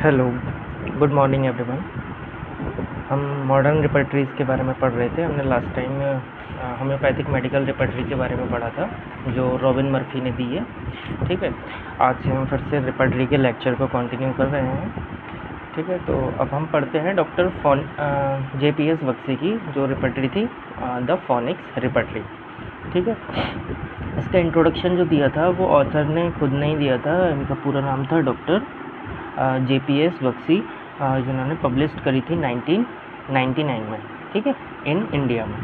Hello, good morning everyone. हम modern रिपर्टरीज़ के बारे में पढ़ रहे थे। हमने last time homeopathic medical repertory के बारे में पढ़ा था जो रॉबिन मर्फी ने दी है। ठीक है, आज से हम फिर से रिपर्टरी के लेक्चर को कंटिन्यू कर रहे हैं। ठीक है, तो अब हम पढ़ते हैं डॉक्टर JPS बक्सी की जो रिपर्टरी थी, द फोनिक्स रिपर्टरी। ठीक है, इसका इंट्रोडक्शन जो दिया था वो ऑथर ने खुद नहीं दिया था। इनका पूरा नाम था डॉक्टर JPS बक्सी, जिन्होंने पब्लिश करी थी 1999 में। ठीक है, इन इंडिया में।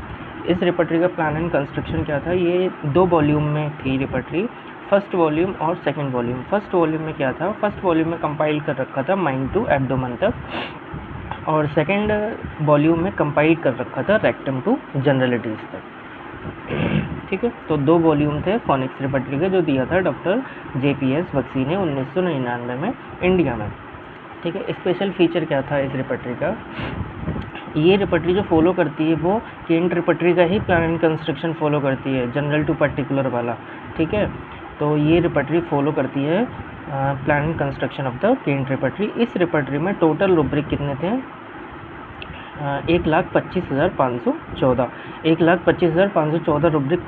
इस रिपर्टरी का प्लान एंड कंस्ट्रक्शन क्या था? ये 2 वॉल्यूम में थी रिपर्टरी, फर्स्ट वॉल्यूम और सेकंड वॉल्यूम। फर्स्ट वॉल्यूम में क्या था? फर्स्ट वॉल्यूम में कंपाइल कर रखा था माइंड टू एब्डोमेन तक, और सेकंड वॉल्यूम में कंपाइल कर रखा था रेक्टम टू जनरलिटीज़ तक। ठीक है, तो 2 वॉल्यूम थे फोनिक्स रिपर्टरी के, जो दिया था डॉक्टर JPS बक्सी ने 1999 में इंडिया में। ठीक है, स्पेशल फीचर क्या था इस रिपर्टरी का? ये रिपर्टरी जो फॉलो करती है वो केंट रिपर्टरी का ही प्लान एंड कंस्ट्रक्शन फॉलो करती है, जनरल टू पर्टिकुलर वाला। ठीक है, तो ये रिपर्टरी फॉलो करती है plan and construction of the Kent repertory. इस रिपर्टरी में टोटल रुब्रिक कितने थे? 1,25,514 1,25,514 रुब्रिक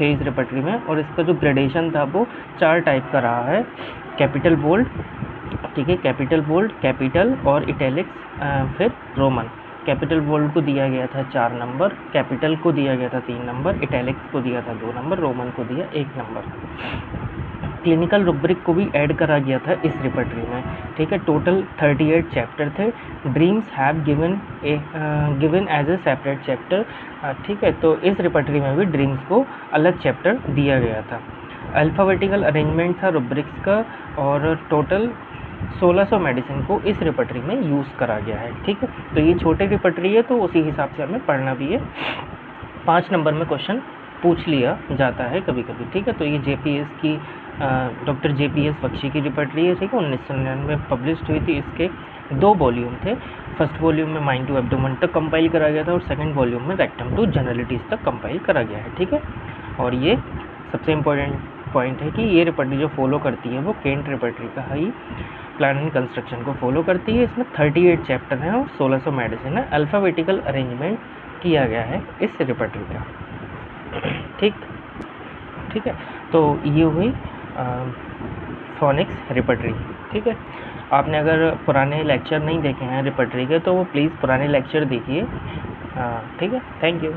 थे इस रिपर्टरी में। और इसका जो ग्रेडेशन था वो 4 टाइप का रहा है। कैपिटल बोल्ड, ठीक है, कैपिटल बोल्ड, कैपिटल और इटैलिक्स, फिर रोमन। कैपिटल बोल्ड को दिया गया था 4 नंबर, कैपिटल को दिया गया था 3 नंबर, इटैलिक्स को दिया था 2 नंबर, रोमन को दिया 1 नंबर। क्लिनिकल रुब्रिक को भी ऐड करा गया था इस रिपर्टरी में। ठीक है, टोटल 38 चैप्टर थे। Dreams have given as a separate chapter. ठीक है, तो इस रिपर्टरी में भी ड्रीम्स को अलग चैप्टर दिया गया था। अल्फ़ाबेटिकल अरेंजमेंट था रुब्रिक्स का, और टोटल 1600 मेडिसिन को इस रिपर्टरी में यूज़ करा गया है। ठीक है, तो ये छोटी रिपर्टरी है तो उसी हिसाब से हमें पढ़ना भी है। 5 नंबर में क्वेश्चन पूछ लिया जाता है कभी कभी। ठीक है, तो ये JPS की डॉक्टर JPS बक्सी की रिपर्टरी है। ठीक है, 1999 में पब्लिश हुई थी। इसके 2 वॉल्यूम थे। फर्स्ट वॉल्यूम में माइंड टू एब्डोमेन तक कंपाइल करा गया था, और सेकंड वॉल्यूम में रेक्टम टू जनरलिटीज़ तक कंपाइल करा गया है। ठीक है, और ये सबसे इम्पोर्टेंट पॉइंट है कि ये रिपर्टरी जो फॉलो करती है वो केंट रिपर्टरी का ही प्लान एंड कंस्ट्रक्शन को फॉलो करती है। इसमें 38 चैप्टर हैं और 1600 मेडिसिन है। अल्फ़ाबेटिकल अरेंजमेंट किया गया है इस रिपर्टरी का। ठीक है, तो ये हुई फोनिक्स रिपर्टरी। ठीक है, आपने अगर पुराने लेक्चर नहीं देखे हैं रिपर्टरी के तो वो प्लीज़ पुराने लेक्चर देखिए। ठीक है, थैंक यू।